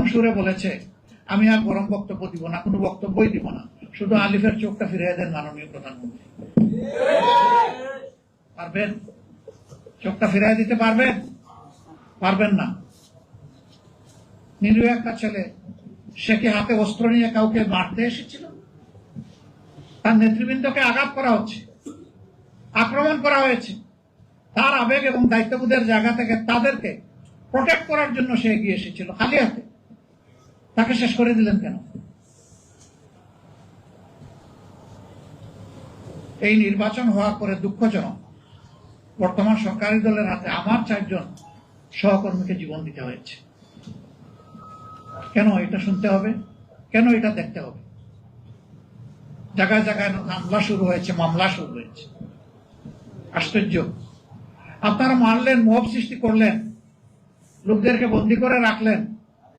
নরম সুরে বলেছে, আমি আর গরম বক্তব্য দিব না, কোনো বক্তব্যই দিব না, শুধু আলিফের চোখটা ফিরিয়ে দেন মাননীয় প্রধানমন্ত্রী। পারবেন? চোখটা ফিরিয়ে দিতে পারবেন? পারবেন না। নিরীহ একটা ছেলে, সে কি হাতে অস্ত্র নিয়ে কাউকে মারতে এসেছিল? তার নেতৃবৃন্দকে আঘাত করা হচ্ছে, আক্রমণ করা হয়েছে। তার আবেগ এবং দায়িত্ববোধের জায়গা থেকে তাদেরকে প্রোটেক্ট করার জন্য সে এগিয়ে এসেছিল খালি হাতে। তাকে শেষ করে দিলেন কেন? এই নির্বাচন হওয়ার পরে দুঃখজনক, বর্তমান সরকারি দলের হাতে আমার 4 জন সহকর্মীকে জীবন দিতে হয়েছে। কেন এটা শুনতে হবে? কেন এটা দেখতে হবে? জায়গায় জায়গায় হামলা শুরু হয়েছে, মামলা শুরু হয়েছে। আশ্চর্য। আপনারা মারলেন, মব সৃষ্টি করলেন, লোকদেরকে বন্দী করে রাখলেন,